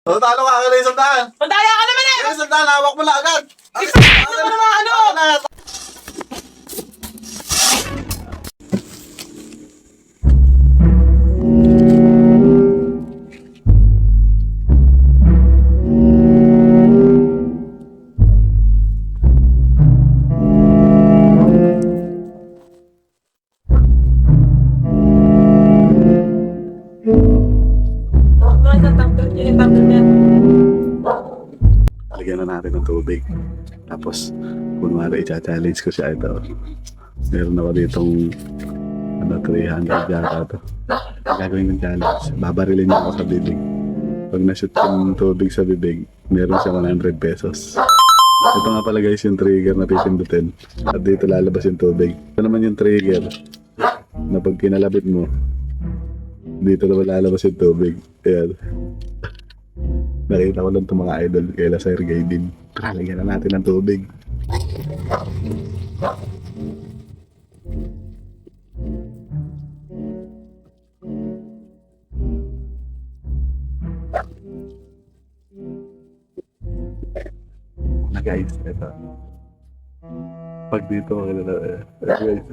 O, talo ka na isang daan. Madaya ka naman eh! Isang daan, hawak mo na agad. Ano mo naman ano? Mga isang tanggal niya, yung tanggal niya. Lagyan na natin ng tubig. Tapos, kunwari, i-challenge ko siya ito. Meron ako ditong 300 yata ito. Gagawin ng challenge. Babarilin niya ako sa bibig. Pag na-shoot yung tubig sa bibig, meron siya 100 pesos. Ito nga pala guys yung trigger na pipindutin. At dito lalabas yung tubig. Ito naman yung trigger na pag kinalabit mo, dito naman lalabas yung tubig. Ayan. Nakita ko lang itong mga idol kaila Sir Gaydin. Lagyan na natin ng tubig. Na guys, ito. Pag dito ako na guys.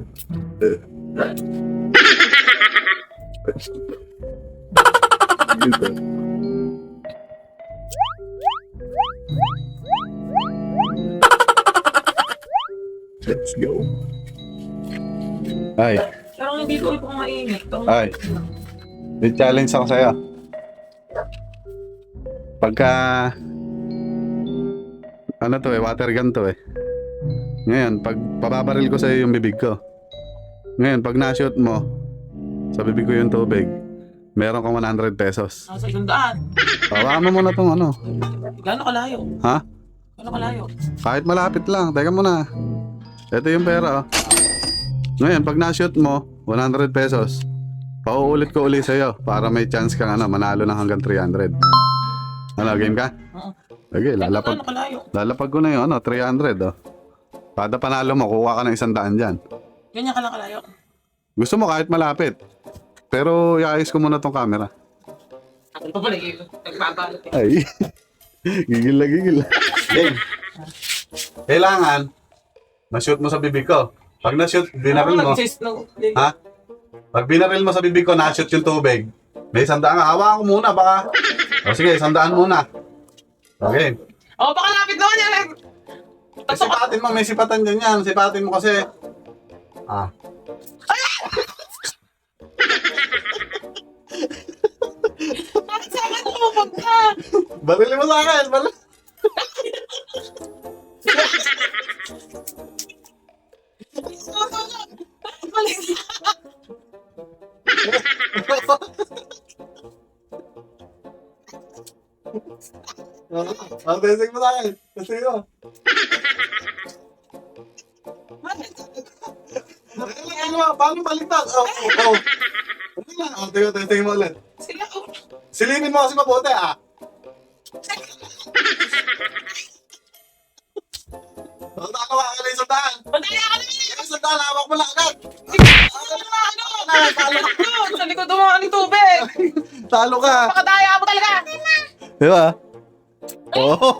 Dito. Let's go. Ay, Pero hindi ko ito mainit. ay. May challenge ako sa'yo. Pagka ano to water gun to Ngayon, pag papabaril ko sa'yo yung bibig ko. Ngayon, pag na-shoot mo, sa bibig ko yung tubig, meron kang 100 pesos. Nasa isang daan. Tawakan mo muna tong ano. Gano'n kalayo? Ha? Gano'n kalayo? Kahit malapit lang. Teka muna. Ito yung pera, oh. Ngayon, pag na-shoot mo, 100 pesos. Pauulit ko uli sa'yo para may chance kang manalo ng hanggang 300. Ano, game ka? Oo. Okay, lalapag. Gano'n kalayo? Lalapag ko na yung 300, oh. Kada panalo mo, kuha ka ng 100 dyan. Ganyan ka lang kalayo? Gusto mo kahit malapit. Pero iayos ko muna tong camera. Ako pa pala yung nagbabalot eh. Ay. Gigil na gigil. Game. Kailangan, ma-shoot mo sa bibig ko. Pag na-shoot, binaril mo. Ha? Pag binaril mo sa bibig ko, na-shoot yung tubig. May 100 nga. Hawakan ko muna, baka. O sige, 100 muna. Okay. Oh, baka lapit naman yan eh. Sipatin mo, may sipatan dyan yan. Sipatin mo kasi. Ah. Bakit sa akin pumunta? Barili mo sa akin. Barili. Balik Testing mo sa akin. Testing mo. Ano, paano baliktad? Oh. Ano lang? Testing mo ulit. sila ko. Silipin mo kasi mabuti, ah. Talo ka na isang daan. Madaya ka naman eh. Isang daan, hawak mo lang agad. Ano? Sa likod ng mga tubig. Talo ka. Pakadaya mo talaga. Di ba? Oh.